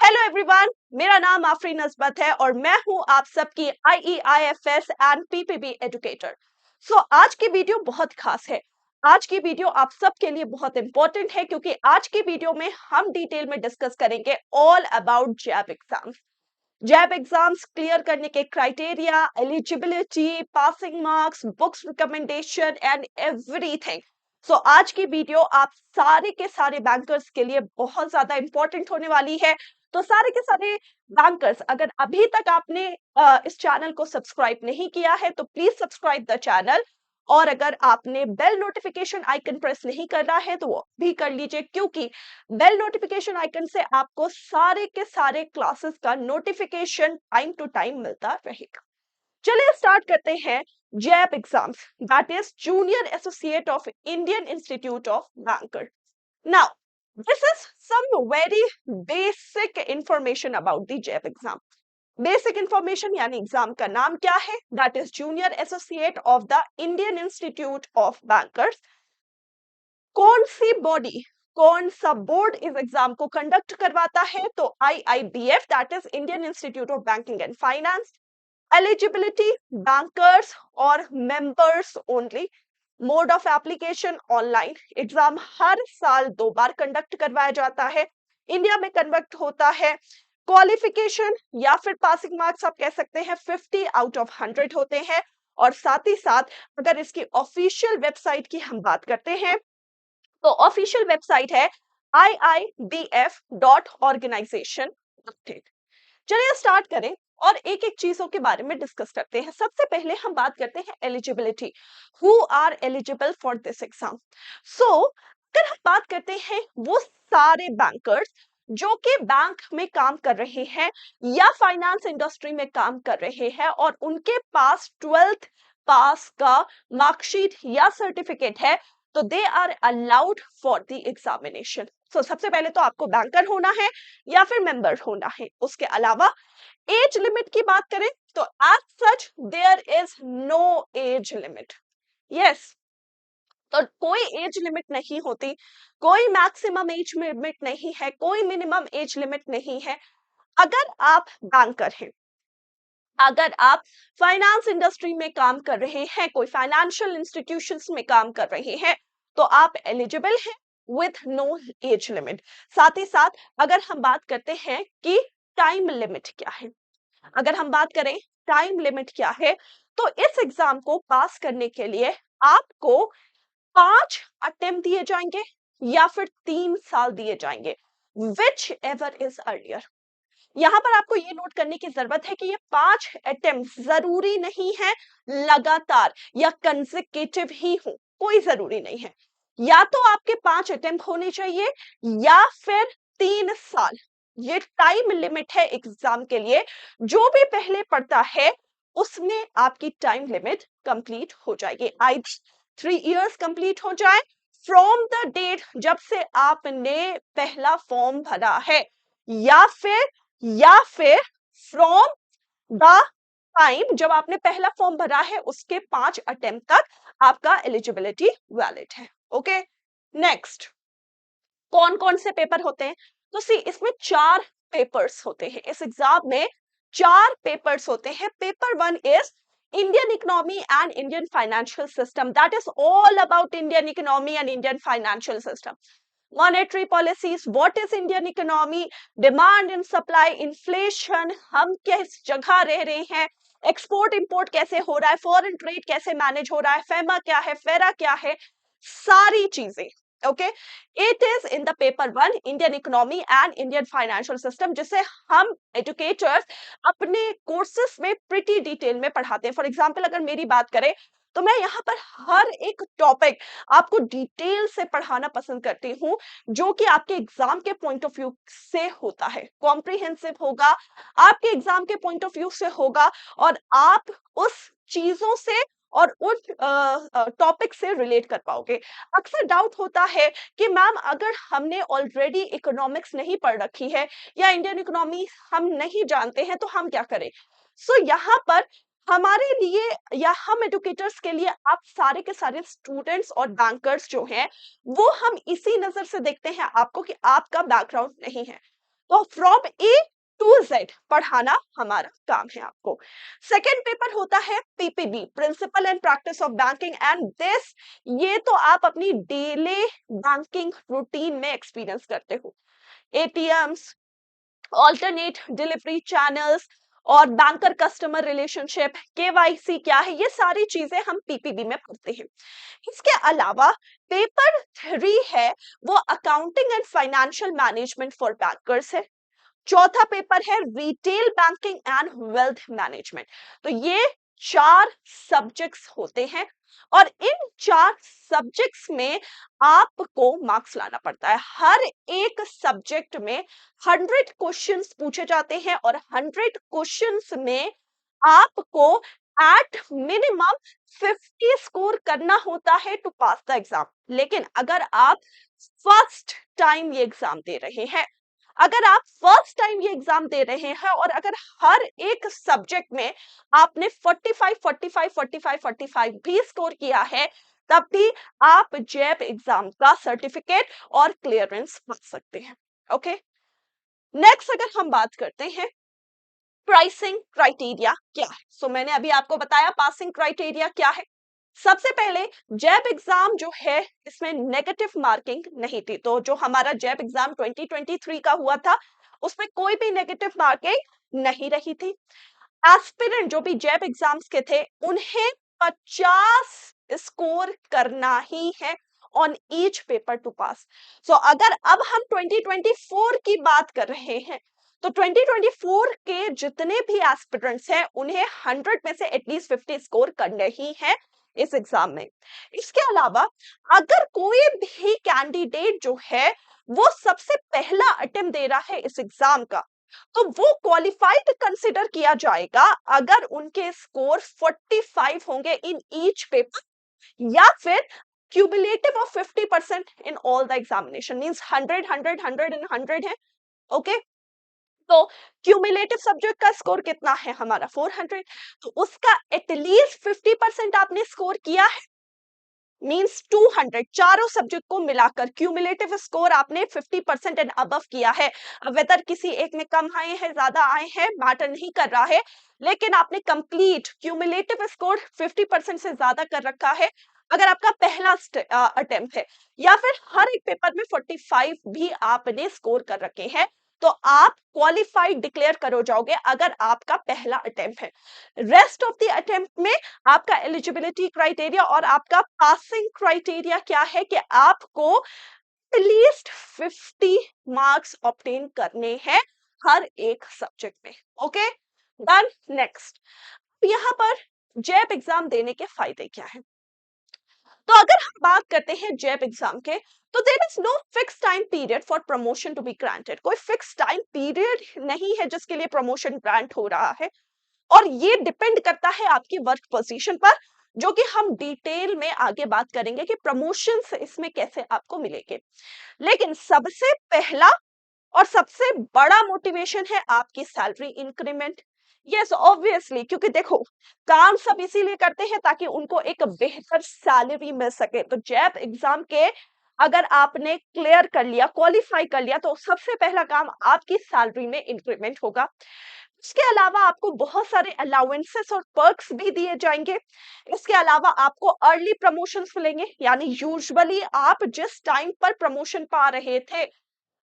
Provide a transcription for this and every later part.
Hello everyone, मेरा नाम आफरीन नस्बत है और मैं हूं आप सबकी IEIFS एंड PPB एजुकेटर। आज की वीडियो बहुत खास है। आज की वीडियो आप सबके लिए बहुत इंपॉर्टेंट है क्योंकि आज की वीडियो में हम डिटेल में डिस्कस करेंगे all about JAIIB exams. JAIIB exams clear करने के criteria, eligibility, passing marks, books recommendation and everything. आज की वीडियो आप सारे के सारे बैंकर्स के लिए बहुत ज्यादा इंपॉर्टेंट होने वाली है। तो सारे के सारे बैंकर्स, अगर अभी तक आपने इस चैनल को सब्सक्राइब नहीं किया है तो प्लीज सब्सक्राइब द चैनल। और अगर आपने बेल नोटिफिकेशन आइकन प्रेस नहीं करना है तो वो भी कर लीजिए, क्योंकि बेल नोटिफिकेशन आइकन से आपको सारे के सारे क्लासेस का नोटिफिकेशन टाइम टू टाइम मिलता रहेगा। चलिए स्टार्ट करते हैं। JAIB exams, that is junior associate of Indian institute of banker. Now this is some very basic information about the jab exam. Basic information यानी एग्जाम का नाम क्या है, that is junior associate of the Indian institute of bankers. कौन सी body, कौन सा board इस एग्जाम को कंडक्ट करवाता है, तो IIBF, that is Indian institute of banking and finance. Eligibility, bankers और members only. Mode of application online. Exam हर साल 2 बार कंडक्ट करवाया जाता है, इंडिया में कंडक्ट होता है। क्वालिफिकेशन या फिर पासिंग मार्क्स आप कह सकते हैं 50 आउट ऑफ 100 होते हैं। और साथ ही साथ अगर इसकी ऑफिशियल वेबसाइट की हम बात करते हैं तो ऑफिशियल वेबसाइट है iibf.organization। चलिए स्टार्ट करें और एक एक चीजों के बारे में डिस्कस करते हैं। सबसे पहले हम बात करते हैं eligibility, who are eligible for this exam. अगर हम बात करते हैं वो सारे बैंकर्स जो कि बैंक में काम कर रहे हैं या फाइनेंस इंडस्ट्री में काम कर रहे हैं और उनके पास 12th पास का मार्कशीट या सर्टिफिकेट है, तो they are allowed for the examination. सबसे पहले तो आपको बैंकर होना है या फिर मेंबर होना है। उसके अलावा एज लिमिट की बात करें तो as such there is no age limit. Yes, तो कोई एज लिमिट नहीं होती, कोई मैक्सिमम एज लिमिट नहीं है, कोई मिनिमम एज लिमिट नहीं है। अगर आप बैंकर हैं, अगर आप फाइनेंस इंडस्ट्री में काम कर रहे हैं, कोई फाइनेंशियल इंस्टीट्यूशंस में काम कर रहे हैं, तो आप एलिजिबल हैं विथ नो एज लिमिट। साथ ही साथ अगर हम बात करते हैं कि टाइम लिमिट क्या है, अगर हम बात करें टाइम लिमिट क्या है, तो इस एग्जाम को पास करने के लिए आपको 5 अटेम्प्ट दिए जाएंगे या फिर 3 साल दिए जाएंगे, विच एवर इज अर्लियर। यहाँ पर आपको ये नोट करने की जरूरत है कि ये 5 अटेम्प्ट जरूरी नहीं है लगातार या कंसेक्यूटिव ही हो, कोई जरूरी नहीं है। या तो आपके 5 अटेम्प्ट होने चाहिए या फिर 3 साल। ये टाइम लिमिट है एग्जाम के लिए। जो भी पहले पढ़ता है उसमें आपकी टाइम लिमिट कंप्लीट हो जाएगी। आई 3 इयर्स कंप्लीट हो जाए फ्रॉम द डेट जब से आपने पहला फॉर्म भरा है, या फिर फ्रॉम द टाइम जब आपने पहला फॉर्म भरा है उसके 5 अटेम्प्ट तक आपका एलिजिबिलिटी वैलिड है। ओके, नेक्स्ट, कौन कौन से पेपर होते हैं, तो सी इसमें 4 पेपर्स होते हैं। इस एग्जाम में 4 पेपर्स होते हैं। Paper 1 is Indian economy and Indian financial system, that is all about Indian economy and Indian financial system. Monetary policies, what is Indian economy, demand and supply, inflation, हम किस जगह रह रहे हैं, एक्सपोर्ट इंपोर्ट कैसे हो रहा है, फॉरेन ट्रेड कैसे मैनेज हो रहा है, फेमा क्या है, फेरा क्या है, सारी चीजें। Okay, it is in the paper 1 Indian economy and Indian financial system, जिसे हम एजुकेटर्स अपने कोर्सेस में प्रिटी डिटेल में पढ़ाते हैं। फॉर एग्जाम्पल अगर मेरी बात करें तो मैं यहाँ पर हर एक टॉपिक आपको डिटेल से पढ़ाना पसंद करती हूँ, जो कि आपके एग्जाम के पॉइंट ऑफ व्यू से होता है, कॉम्प्रिहेंसिव होगा, आपके एग्जाम के पॉइंट ऑफ व्यू से होगा और आप उस चीजों से और उन टॉपिक से रिलेट कर पाओगे। अक्सर डाउट होता है कि मैम अगर हमने ऑलरेडी इकोनॉमिक्स नहीं पढ़ रखी है या इंडियन इकोनॉमी हम नहीं जानते हैं तो हम क्या करें। यहाँ पर हमारे लिए या हम एजुकेटर्स के लिए आप सारे के सारे स्टूडेंट्स और बैंकर्स जो हैं वो हम इसी नजर से देखते हैं आपको कि आपका बैकग्राउंड नहीं है। तो फ्रॉम ए टू जेड पढ़ाना हमारा काम है आपको। सेकेंड पेपर होता है PPB, principle and practice of banking, and this ये तो आप अपनी डेली बैंकिंग रूटीन में एक्सपीरियंस करते हो। एटीएम्स, ऑल्टरनेट डिलीवरी चैनल्स और बैंकर कस्टमर रिलेशनशिप, केवाईसी क्या है, ये सारी चीजें हम पीपीबी में पढ़ते हैं। इसके अलावा पेपर 3 है वो accounting and financial management for bankers है। चौथा पेपर है retail banking and wealth management. तो ये 4 सब्जेक्ट्स होते हैं और इन 4 सब्जेक्ट्स में आपको मार्क्स लाना पड़ता है। हर एक सब्जेक्ट में 100 क्वेश्चंस पूछे जाते हैं और 100 क्वेश्चंस में आपको एट मिनिमम 50 स्कोर करना होता है टू पास द एग्जाम। लेकिन अगर आप फर्स्ट टाइम ये एग्जाम दे रहे हैं, अगर आप फर्स्ट टाइम ये एग्जाम दे रहे हैं और अगर हर एक सब्जेक्ट में आपने 45 45 45 45 भी स्कोर किया है, तब भी आप जैब एग्जाम का सर्टिफिकेट और क्लियरेंस पा सकते हैं। ओके, नेक्स्ट अगर हम बात करते हैं प्राइसिंग क्राइटेरिया क्या है, सो मैंने अभी आपको बताया पासिंग क्राइटेरिया क्या है। सबसे पहले जैब एग्जाम जो है इसमें नेगेटिव मार्किंग नहीं थी, तो जो हमारा जैब एग्जाम 2023 का हुआ था उसमें कोई भी नेगेटिव मार्किंग नहीं रही थी। एस्पिरेंट जो भी जैब एग्जाम्स के थे उन्हें 50 स्कोर करना ही है ऑन ईच पेपर टू पास। सो अगर अब हम 2024 की बात कर रहे हैं तो 2024 के जितने भी एस्पिरेंट्स हैं उन्हें 100 में से एटलीस्ट 50 स्कोर करने ही है इस एग्जाम में। इसके अलावा अगर कोई भी कैंडिडेट जो है वो सबसे पहला अटेम्प्ट दे रहा है इस एग्जाम का, तो वो क्वालिफाइड कंसिडर किया जाएगा अगर उनके स्कोर 45 होंगे इन ईच पेपर, या फिर cumulative of 50% in all the examination, means 100 100 100 and 100 है। ओके, तो क्यूमुलेटिव सब्जेक्ट का स्कोर कितना है हमारा 400, तो उसका एटलीस्ट 50% आपने स्कोर किया है, मींस 200 चारों सब्जेक्ट को मिलाकर क्यूमुलेटिव स्कोर आपने 50% एंड अबव किया है। अब वेदर किसी एक में कम आए हैं ज्यादा आए हैं मैटर नहीं कर रहा है, लेकिन आपने कंप्लीट क्यूमुलेटिव स्कोर 50% से ज्यादा कर रखा है अगर आपका पहला अटेम्प्ट है, या फिर हर एक पेपर में 45 भी आपने स्कोर कर रखे हैं, तो आप क्वालिफाइड डिक्लेयर करो जाओगे अगर आपका पहला अटेम्प्ट है। रेस्ट ऑफ द अटेम्प्ट में आपका एलिजिबिलिटी क्राइटेरिया और आपका पासिंग क्राइटेरिया क्या है कि आपको एटलीस्ट 50 मार्क्स ऑब्टेन करने हैं हर एक सब्जेक्ट में। Okay, done. नेक्स्ट, यहाँ पर जैब एग्जाम देने के फायदे क्या है, तो अगर हम बात करते हैं जैब एग्जाम के, तो there is no fix time period for promotion to be granted. कोई फिक्स टाइम पीरियड नहीं है जिसके लिए प्रमोशन ग्रांट हो रहा है, और ये डिपेंड करता है आपकी वर्क पोजीशन पर, जो कि हम डिटेल में आगे बात करेंगे कि प्रमोशंस इसमें कैसे आपको मिलेंगे। लेकिन सबसे पहला और सबसे बड़ा मोटिवेशन है आपकी सैलरी इंक्रीमेंट। यस ऑब्वियसली, क्योंकि देखो काम सब इसीलिए करते हैं ताकि उनको एक बेहतर सैलरी मिल सके। तो जैब एग्जाम के अगर आपने क्लियर कर लिया, क्वालिफाई कर लिया, तो सबसे पहला काम आपकी सैलरी में इंक्रीमेंट होगा। इसके अलावा आपको बहुत सारे अलाउंसेस और पर्क्स भी दिए जाएंगे। इसके अलावा आपको अर्ली प्रमोशंस मिलेंगे, यानी यूजुअली आप जिस टाइम पर प्रमोशन पा रहे थे,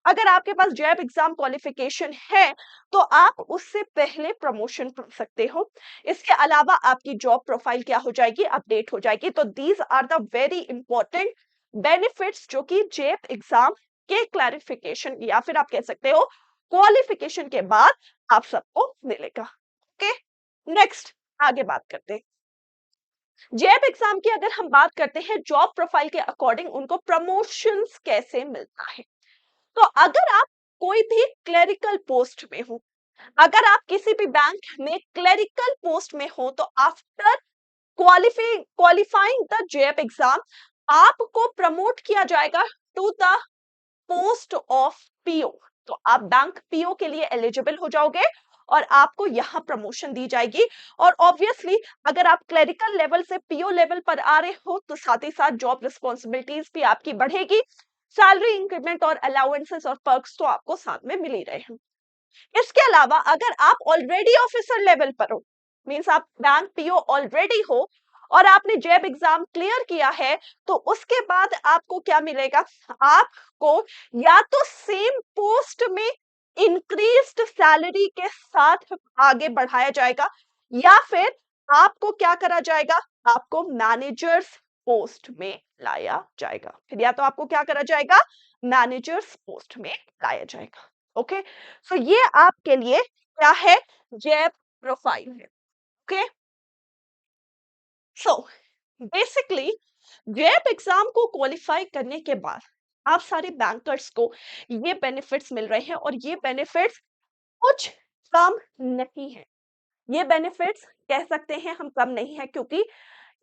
अगर आपके पास जैब एग्जाम क्वालिफिकेशन है तो आप उससे पहले प्रमोशन पा सकते हो। इसके अलावा आपकी जॉब प्रोफाइल क्या हो जाएगी, अपडेट हो जाएगी। तो these are the very important benefits जो कि जैब एग्जाम के क्लैरिफिकेशन या फिर आप कह सकते हो क्वालिफिकेशन के बाद आप सबको मिलेगा। ओके, नेक्स्ट आगे बात करते हैं। जैब एग्जाम की अगर हम बात करते हैं जॉब प्रोफाइल के अकॉर्डिंग उनको प्रमोशंस कैसे मिलता है, तो अगर आप कोई भी क्लेरिकल पोस्ट में हो, अगर आप किसी भी बैंक में क्लेरिकल पोस्ट में हो, तो after qualifying the jab exam आपको प्रमोट किया जाएगा to the post of PO. तो आप बैंक पीओ के लिए एलिजिबल हो जाओगे और आपको यहाँ प्रमोशन दी जाएगी। और ऑब्वियसली अगर आप क्लेरिकल लेवल से पीओ लेवल पर आ रहे हो तो साथ ही साथ जॉब रिस्पॉन्सिबिलिटीज भी आपकी बढ़ेगी। सैलरी इंक्रीमेंट और अलाउंसेस और पर्क्स तो आपको साथ में मिल ही रहे हैं। इसके अलावा अगर आप ऑलरेडी ऑफिसर लेवल पर हो, मींस आप बैंक पीओ ऑलरेडी हो और आपने जैब एग्जाम क्लियर किया है, तो उसके बाद आपको क्या मिलेगा? आपको या तो सेम पोस्ट में इंक्रीज्ड सैलरी के साथ आगे बढ़ाया जाएगा, या फिर आपको क्या करा जाएगा? आपको मैनेजर्स पोस्ट में लाया जाएगा। फिर या तो आपको क्या करा जाएगा? मैनेजर्स पोस्ट में लाया जाएगा। ओके, सो ये आपके लिए क्या है? जैब प्रोफाइल है। ओके, सो बेसिकली जैब एग्जाम को क्वालिफाई करने के बाद आप सारे बैंकर्स को ये बेनिफिट्स मिल रहे हैं, और ये बेनिफिट्स कुछ कम नहीं है। ये बेनिफिट्स कह सकते हैं हम कम नहीं है, क्योंकि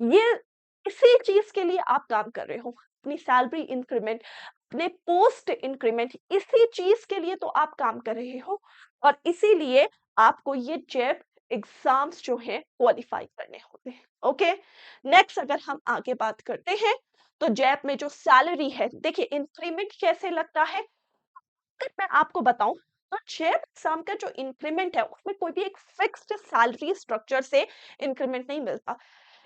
ये इसी चीज के लिए आप काम कर रहे हो, अपनी सैलरी इंक्रीमेंट, अपने पोस्ट इंक्रीमेंट, इसी चीज के लिए तो आप काम कर रहे हो, और इसीलिए आपको ये जैब एग्जाम्स जो है क्वालिफाई करने होते हैं। ओके, नेक्स्ट अगर हम आगे बात करते हैं, तो जैब में जो सैलरी है, देखिए इंक्रीमेंट कैसे लगता है, अगर मैं आपको बताऊं, तो जैब एग्जाम का जो इंक्रीमेंट है उसमें कोई भी एक फिक्स्ड सैलरी स्ट्रक्चर से इंक्रीमेंट नहीं मिलता,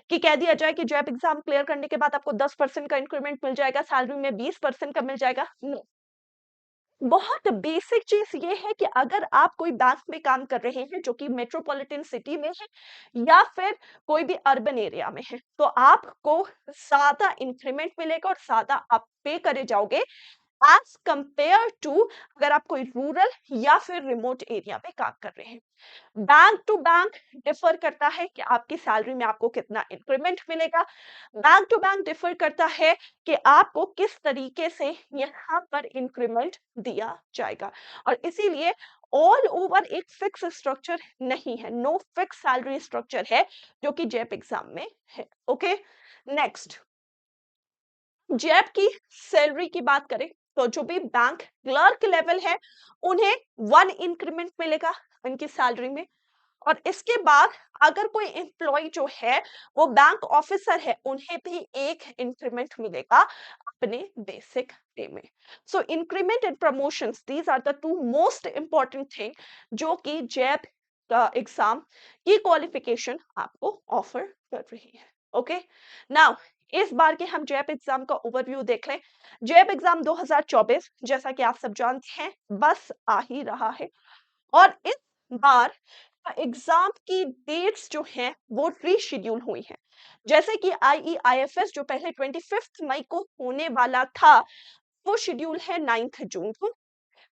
कि कह दिया जाए कि जैब एग्जाम क्लियर करने के बाद आपको 10% का इंक्रीमेंट मिल जाएगा, सैलरी में 20% का मिल जाएगा। नो, बहुत बेसिक चीज ये है कि अगर आप कोई बैंक में काम कर रहे हैं जो कि मेट्रोपॉलिटन सिटी में है या फिर कोई भी अर्बन एरिया में है, तो आपको ज्यादा इंक्रीमेंट मिलेगा और ज्यादा आप पे करे जाओगे एज कंपेयर टू अगर आप कोई रूरल या फिर रिमोट एरिया में काम कर रहे हैं। बैंक टू बैंक डिफर करता है कि आपकी सैलरी में आपको कितना इंक्रीमेंट मिलेगा। बैंक टू बैंक डिफर करता है कि आपको किस तरीके से यहाँ पर इंक्रीमेंट दिया जाएगा, और इसीलिए ऑल ओवर एक फिक्स स्ट्रक्चर नहीं है, नो फिक्स सैलरी स्ट्रक्चर है जो कि जैब एग्जाम में है। ओके, नेक्स्ट, जैब की सैलरी की बात करें, तो जो भी बैंक क्लर्क लेवल है उन्हें 1 इंक्रीमेंट मिलेगा उनकी सैलरी में, और इसके बाद अगर कोई एम्प्लॉय जो है वो बैंक ऑफिसर है, उन्हें भी 1 इंक्रीमेंट मिलेगा अपने बेसिक पे में। So increment and promotions, these are the 2 most important thing जो कि जैब का एग्जाम की क्वालिफिकेशन आपको ऑफर कर रही है। ओके, नाउ इस बार के हम जैब एग्जाम का ओवरव्यू देख लें। जैब एग्जाम 2024 जैसा कि आप सब जानते हैं बस आ ही रहा है, और इस बार एग्जाम की डेट्स जो हैं वो रीशेड्यूल हुई हैं। जैसे कि IEIFS जो पहले 25 मई को होने वाला था, वो शेड्यूल है 9 जून को।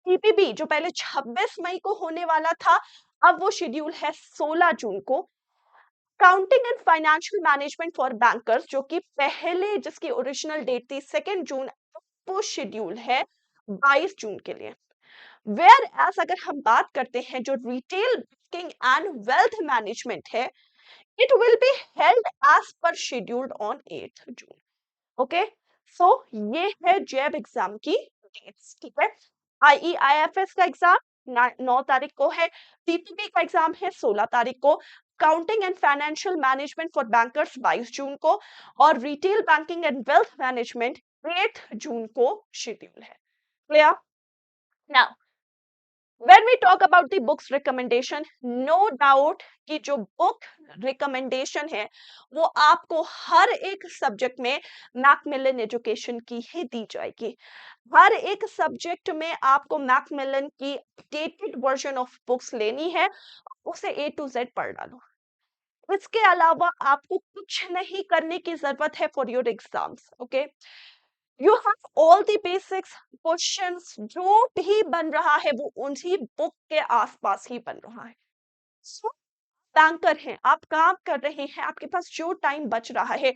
PPB जो पहले 26 मई को होने वाला था, अब वो शेड्यूल है 16 जून को। Counting and financial management for bankers जो कि पहले जिसकी ओरिजिनल डेट थी 2 जून, वो शेड्यूल है 22 जून के लिए। वेयर एज अगर हम बात करते हैं जो retail banking and wealth management है, it will be held as per scheduled on 8 June. Okay, so ये है जैब एग्जाम की डेट्स। ठीक है, IEIFS का एग्जाम 9 तारीख को है, PPP का एग्जाम है 16 तारीख को, counting and financial management for bankers 22 जून को, और retail banking and wealth management 8 जून को शेड्यूल है। Clear? Now when we talk about the books recommendation, no doubt कि जो बुक रिकमेंडेशन है वो आपको हर एक सब्जेक्ट में मैकमिलन एजुकेशन की ही दी जाएगी। हर एक सब्जेक्ट में आपको मैकमिलन की अपडेटेड वर्जन ऑफ बुक्स लेनी है, उसे A to Z पढ़ डालो। इसके अलावा आपको कुछ नहीं करने की जरूरत है for your exams. Okay, you have all the basics, questions जो भी बन रहा है वो उन्हीं बुक के आसपास ही बन रहा है। सो बैंकर हैं, आप काम कर रहे हैं, आपके पास जो टाइम बच रहा है,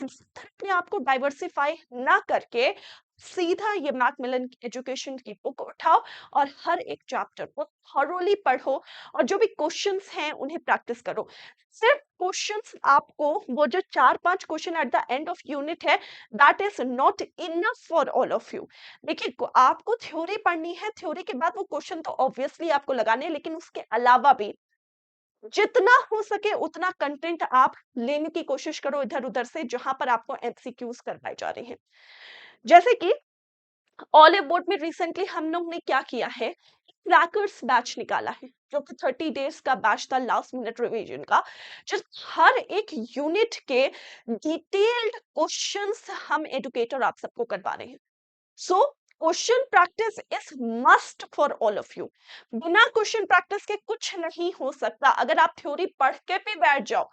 अपने आप को डाइवर्सिफाई ना करके सीधा ये मैकमिलन एजुकेशन की बुक उठाओ और हर एक चैप्टर को थॉरोली पढ़ो, और जो भी क्वेश्चंस हैं उन्हें प्रैक्टिस करो। सिर्फ क्वेश्चंस आपको वो जो 4-5 question at the end of unit है, that is not enough for all of you. देखिए, आपको थ्योरी पढ़नी है, थ्योरी के बाद वो क्वेश्चन तो ऑब्वियसली आपको लगाने हैं, लेकिन उसके अलावा भी जितना हो सके उतना कंटेंट आप लेने की कोशिश करो इधर उधर से, जहां पर आपको MCQs करवाए जा रहे हैं। जैसे कि ऑलिव बोट में रिसेंटली हम लोग ने क्या किया है, क्रैकर्स बैच निकाला है, जो कि 30 डेज का बैच था, लास्ट मिनट रिवीजन का, जिस हर एक यूनिट के डिटेल्ड क्वेश्चंस हम एजुकेटर आप सबको करवा रहे हैं। So question practice is must for all of you. बिना क्वेश्चन प्रैक्टिस के कुछ नहीं हो सकता। अगर आप थ्योरी पढ़ के भी बैठ जाओ,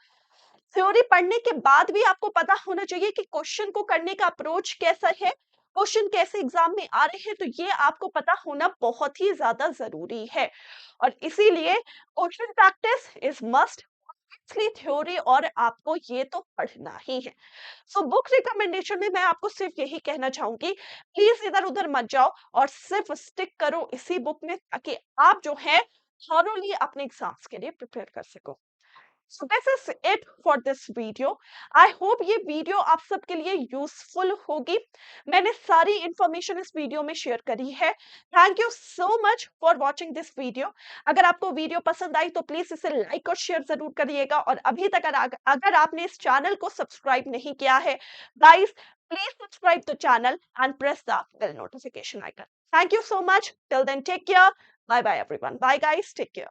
थ्योरी पढ़ने के बाद भी आपको पता होना चाहिए कि क्वेश्चन को करने का अप्रोच कैसा है, क्वेश्चन कैसे एग्जाम में आ रहे हैं, तो ये आपको पता होना बहुत ही ज्यादा जरूरी है। और इसीलिए क्वेश्चन प्रैक्टिस इज मस्ट, इसलिए थ्योरी और आपको ये तो पढ़ना ही है। सो बुक रिकमेंडेशन में मैं आपको सिर्फ यही कहना चाहूंगी, प्लीज इधर उधर मत जाओ और सिर्फ स्टिक करो इसी बुक में, ताकि आप जो है थॉरोली अपने एग्जाम्स के लिए प्रिपेयर कर सको। So this is it for this video. I hope ये वीडियो आप सबके लिए यूजफुल होगी। मैंने सारी इंफॉर्मेशन इस वीडियो में शेयर करी है। Thank you so much for watching this video. अगर आपको वीडियो पसंद आई तो प्लीज इसे लाइक और शेयर जरूर करिएगा, और अभी तक अगर आपने इस चैनल को सब्सक्राइब नहीं किया है, guys please subscribe the channel and press the bell notification icon. Thank you so much. Till then take care. Bye bye everyone. Bye guys, take care.